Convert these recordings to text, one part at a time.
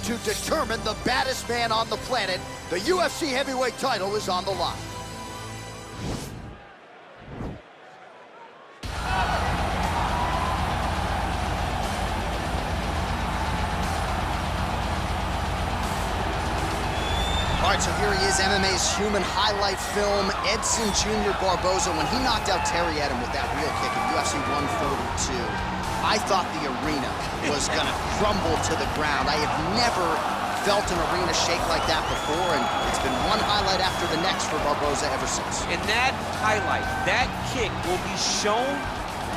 to determine the baddest man on the planet. The UFC heavyweight title is on the line. All right, so here he is, MMA's human highlight film, Edson Jr. Barboza. When he knocked out Terry Edom with that wheel kick in UFC 142, I thought the arena was gonna crumble to the ground. I have never felt an arena shake like that before, and it's been one highlight after the next for Barboza ever since. And that highlight, that kick will be shown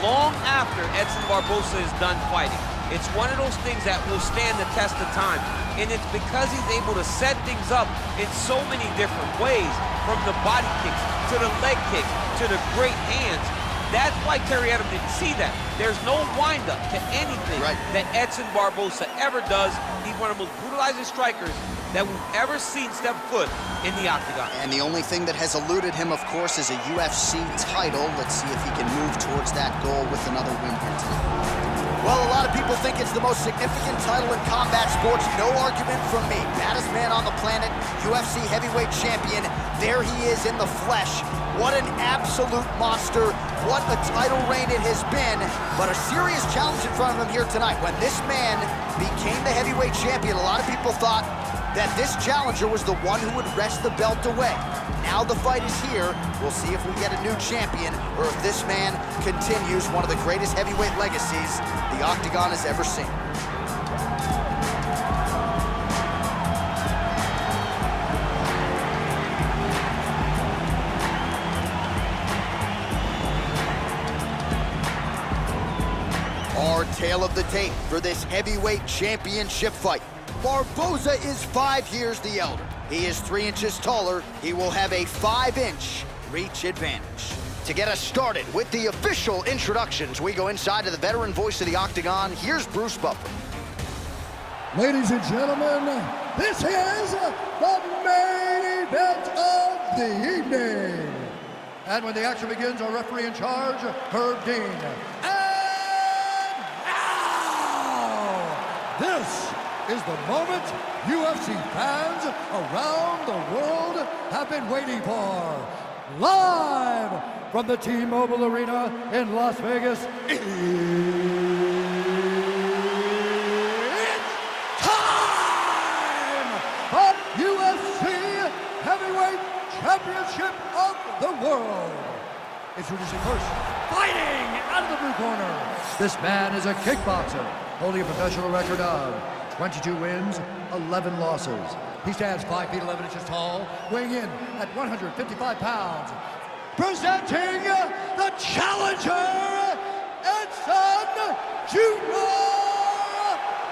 long after Edson Barboza is done fighting. It's one of those things that will stand the test of time. And it's because he's able to set things up in so many different ways, from the body kicks, to the leg kicks, to the great hands. That's why Terry Edom didn't see that. There's no windup to anything that Edson Barboza ever does. He's one of the most brutalizing strikers that we've ever seen step foot in the octagon. And the only thing that has eluded him, of course, is a UFC title. Let's see if he can move towards that goal with another win here tonight. Well, a lot of people think it's the most significant title in combat sports. No argument from me. Baddest man on the planet, UFC heavyweight champion. There he is in the flesh. What an absolute monster. What a title reign it has been. But a serious challenge in front of him here tonight. When this man became the heavyweight champion, a lot of people thought that this challenger was the one who would wrest the belt away. Now the fight is here. We'll see if we get a new champion or if this man continues one of the greatest heavyweight legacies the Octagon has ever seen. Our tale of the tape for this heavyweight championship fight. Barboza is 5 years the elder. He is 3 inches taller. He will have a 5-inch reach advantage. To get us started with the official introductions, we go inside to the veteran voice of the Octagon. Here's Bruce Buffer. Ladies and gentlemen, this is the main event of the evening. And when the action begins, our referee in charge, Herb Dean. And now, this is the moment UFC fans around the world have been waiting for. Live from the T-Mobile Arena in Las Vegas, it's time! The UFC Heavyweight Championship of the World. Introducing first, fighting out of the blue corner. This man is a kickboxer, holding a professional record of 22 wins, 11 losses. He stands 5 feet 11 inches tall, weighing in at 155 pounds. Presenting the challenger, Edson Jr.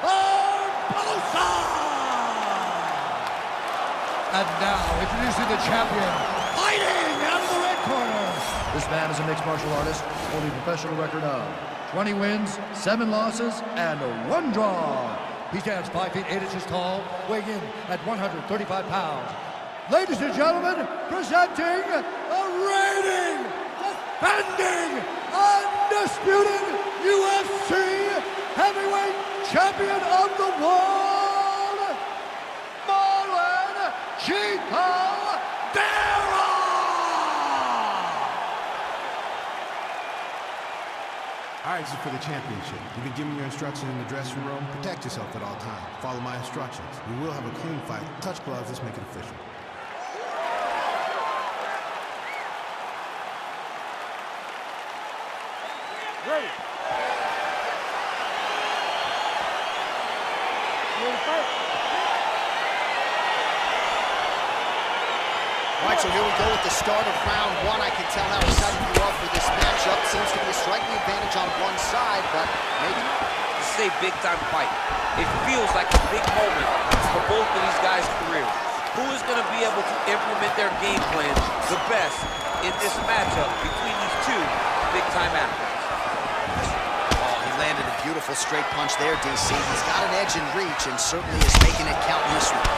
Barboza. And now, introducing the champion, fighting out of the red corner. This man is a mixed martial artist, holding a professional record of 20 wins, 7 losses, and 1 draw. He stands 5 feet 8 inches tall, weighing in at 135 pounds. Ladies and gentlemen, presenting the reigning, defending, undisputed UFC heavyweight champion of the world, Marlon Vera! All right, this is for the championship. You've been given your instructions in the dressing room. Protect yourself at all times. Follow my instructions. We will have a clean fight. Touch gloves. Let's make it official. Ready. Ready to fight? All right, so here we go with the start of round 1. I can tell how excited you are for this matchup. Seems to be a striking advantage on one side, but maybe not. This is a big-time fight. It feels like a big moment for both of these guys' careers. Who is going to be able to implement their game plan the best in this matchup between these two big-time athletes? Oh, he landed a beautiful straight punch there, DC. He's got an edge in reach and certainly is making it count in this one.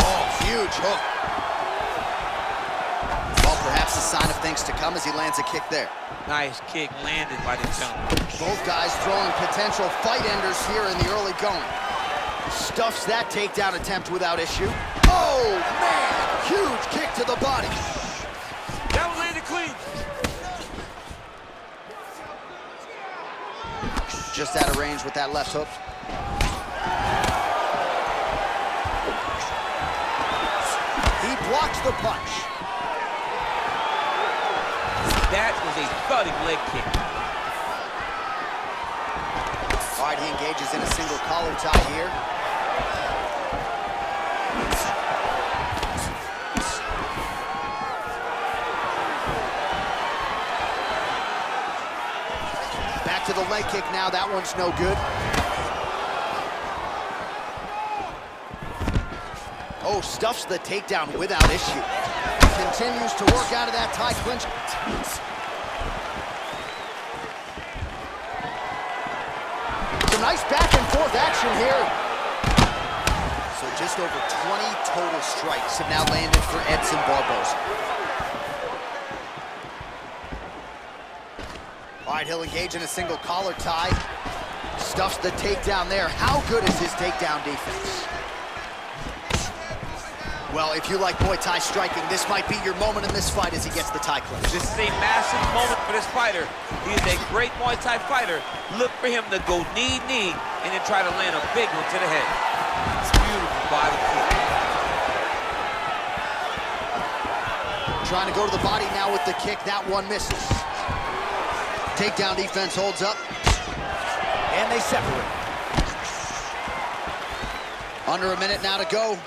Oh, huge hook. Perhaps a sign of things to come as he lands a kick there. Nice kick landed by the gentleman. Both guys throwing potential fight enders here in the early going. Stuffs that takedown attempt without issue. Oh, man! Huge kick to the body. That one landed clean. Just out of range with that left hook. He blocks the punch. That was a thudding leg kick. All right, he engages in a single collar tie here. Back to the leg kick now. That one's no good. Oh, stuffs the takedown without issue. Continues to work out of that tie clinch. Some nice back and forth action here. So just over 20 total strikes have now landed for Edson Barboza. All right, he'll engage in a single collar tie. Stuffs the takedown there. How good is his takedown defense? Well, if you like Muay Thai striking, this might be your moment in this fight as he gets the tie clinch. This is a massive moment for this fighter. He is a great Muay Thai fighter. Look for him to go knee, and then try to land a big one to the head. It's beautiful body kick. Trying to go to the body now with the kick. That one misses. Takedown defense holds up. And they separate. Under a minute now to go.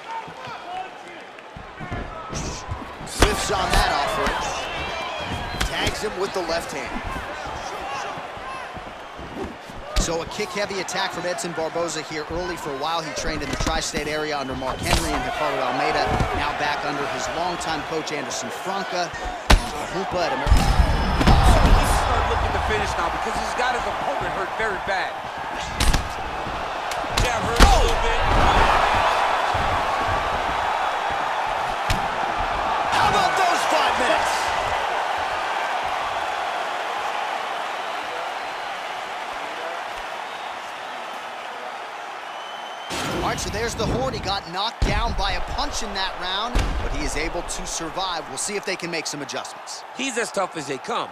Whiffs on that offering. Tags him with the left hand. So a kick-heavy attack from Edson Barboza here early. For a while, he trained in the tri-state area under Mark Henry and Ricardo Almeida. Now back under his longtime coach, Anderson Franca. And Hoopa at American. He's starting looking to finish now because he's got his opponent hurt very bad. Jab hurt a little bit. How about those 5 minutes? All right, so there's the Horde. He got knocked down by a punch in that round, but he is able to survive. We'll see if they can make some adjustments. He's as tough as they come.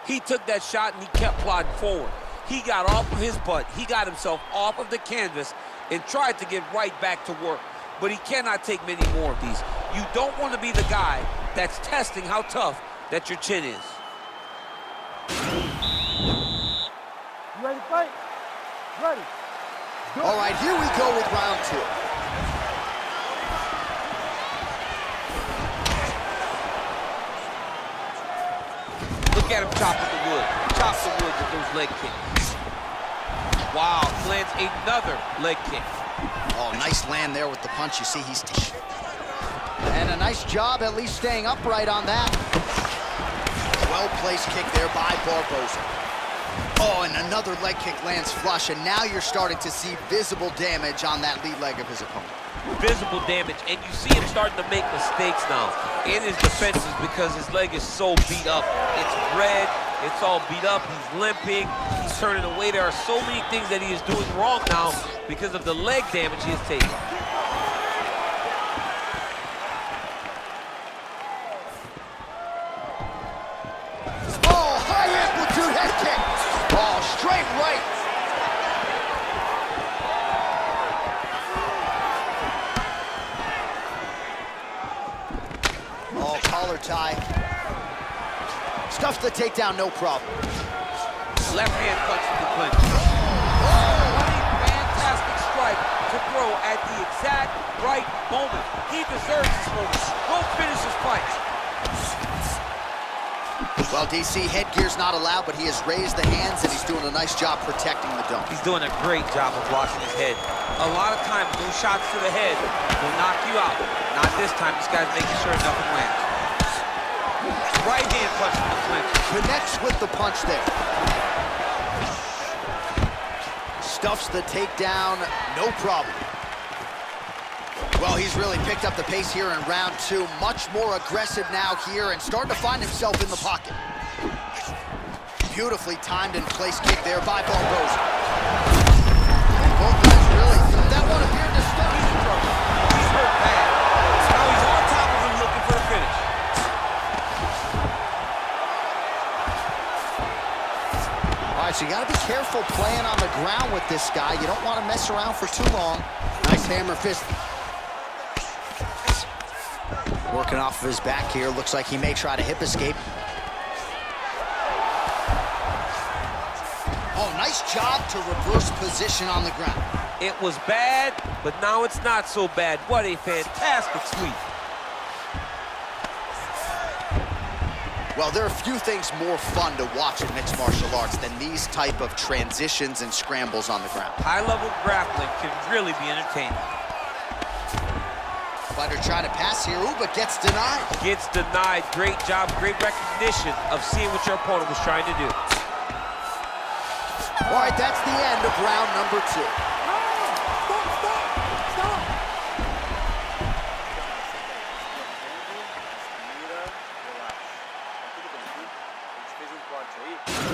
He took that shot and he kept plodding forward. He got off of his butt. He got himself off of the canvas and tried to get right back to work. But he cannot take many more of these. You don't want to be the guy that's testing how tough that your chin is. You ready to fight? Ready. All right, here we go with round 2. Look at him chopping the wood. Chop the wood with those leg kicks. Wow, he lands another leg kick. Oh, nice land there with the punch. You see he's... And a nice job at least staying upright on that. Well-placed kick there by Barboza. Oh, and another leg kick lands flush, and now you're starting to see visible damage on that lead leg of his opponent. Visible damage, and you see him starting to make mistakes now in his defenses because his leg is so beat up. It's red, it's all beat up, he's limping, he's turning away. There are so many things that he is doing wrong now because of the leg damage he has taken. Oh, high amplitude head kick. Oh, straight right. Oh, collar tie. Stuffs the takedown, no problem. Left hand punch to the clinch. Oh, what a fantastic strike to throw at the exact right moment. He deserves this moment. Go finish his fight. Well, DC, headgear's not allowed, but he has raised the hands, and he's doing a nice job protecting the dome. He's doing a great job of blocking his head. A lot of times, those shots to the head will knock you out. Not this time. This guy's making sure nothing lands. Right hand punch to the clinch. Connects with the punch there. Stuffs the takedown, no problem. Well, he's really picked up the pace here in round 2. Much more aggressive now here and starting to find himself in the pocket. Beautifully timed and placed kick there by Barboza. And both guys really, that one appeared to careful playing on the ground with this guy. You don't want to mess around for too long. Nice hammer fist. Working off of his back here. Looks like he may try to hip escape. Oh, nice job to reverse position on the ground. It was bad, but now it's not so bad. What a fantastic sweep. Well, there are few things more fun to watch in mixed martial arts than these type of transitions and scrambles on the ground. High-level grappling can really be entertaining. Fighter trying to pass here, ooh, but gets denied. Gets denied. Great job, great recognition of seeing what your opponent was trying to do. All right, that's the end of round number 2.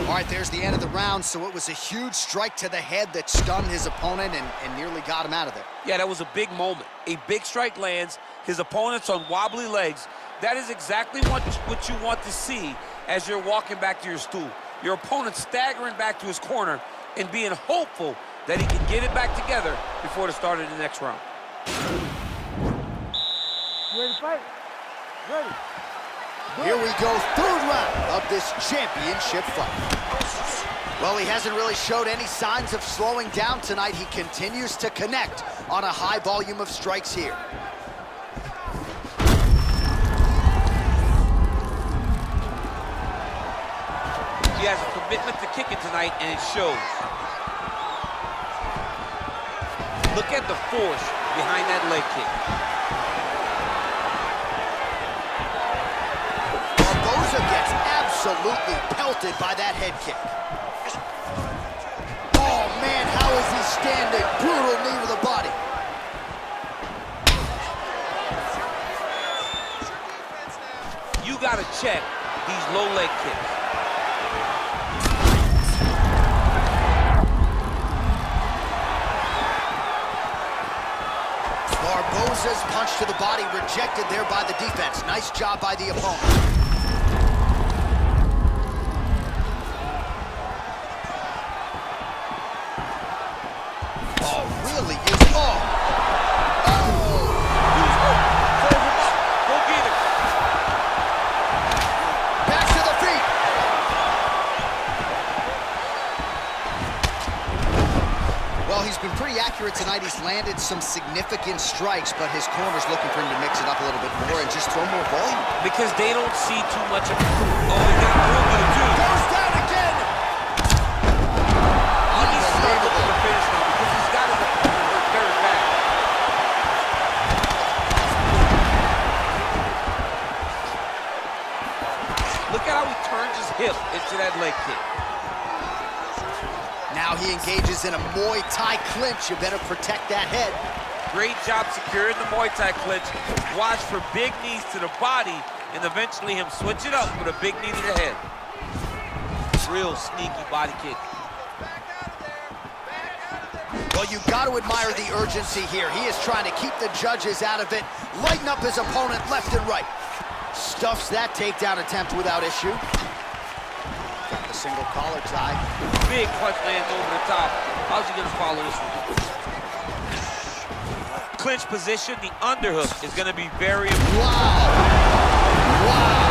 All right, there's the end of the round, so it was a huge strike to the head that stunned his opponent and nearly got him out of there. Yeah, that was a big moment. A big strike lands, his opponent's on wobbly legs. That is exactly what you want to see as you're walking back to your stool. Your opponent staggering back to his corner and being hopeful that he can get it back together before the start of the next round. You ready to fight? Ready. Here we go, third round of this championship fight. Well, he hasn't really showed any signs of slowing down tonight. He continues to connect on a high volume of strikes here. He has a commitment to kicking tonight, and it shows. Look at the force behind that leg kick. Barboza gets absolutely pelted by that head kick. Oh, man, how is he standing? Brutal knee to the body. You got to check these low leg kicks. Barboza's punch to the body rejected there by the defense. Nice job by the opponent. Oh, really? Go get it. Back to the feet. Well, he's been pretty accurate tonight. He's landed some significant strikes, but his corner's looking for him to mix it up a little bit more and just throw more volume. Because they don't see too much of it. Oh, he got a little bit of two. Goes down again. He needs to start looking for finish now because he's got his opponent very bad. Look at how he turns his hip into that leg kick. Now he engages in a Muay Thai clinch. You better protect that head. Great job securing the Muay Thai clinch. Watch for big knees to the body and eventually him switch it up with a big knee to the head. Real sneaky body kick. Well, you got to admire the urgency here. He is trying to keep the judges out of it, lighten up his opponent left and right. Stuffs that takedown attempt without issue. Got the single collar tie. Big punch lands over the top. How's he gonna follow this one? Clinch position, the underhook is gonna be very important. Wow. Wow.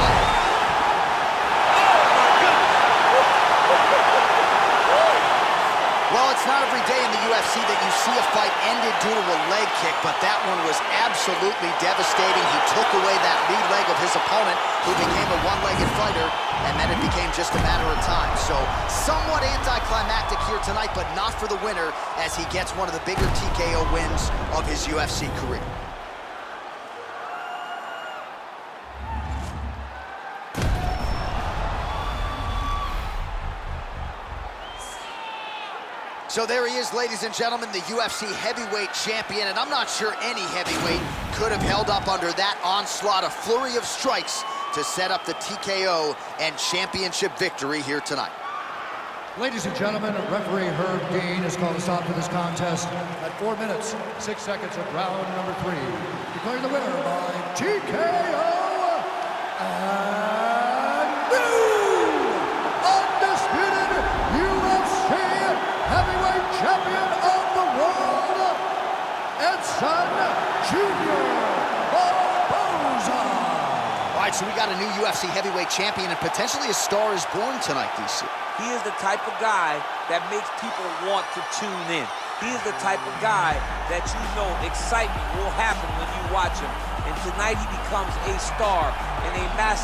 Well, it's not every day in the UFC that you see a fight ended due to a leg kick, but that one was absolutely devastating. He took away that lead leg of his opponent, who became a one-legged fighter, and then it became just a matter of time. So somewhat anticlimactic here tonight, but not for the winner, as he gets one of the bigger TKO wins of his UFC career. So there he is, ladies and gentlemen, the UFC heavyweight champion, and I'm not sure any heavyweight could have held up under that onslaught, a flurry of strikes to set up the TKO and championship victory here tonight. Ladies and gentlemen, referee Herb Dean has called a stop to this contest at 4 minutes, 6 seconds of round number 3. Declaring the winner by TKO and new undisputed UFC right, so we got a new UFC heavyweight champion, and potentially a star is born tonight, DC. He is the type of guy that makes people want to tune in. He is the type of guy that you know excitement will happen when you watch him. And tonight he becomes a star and a massive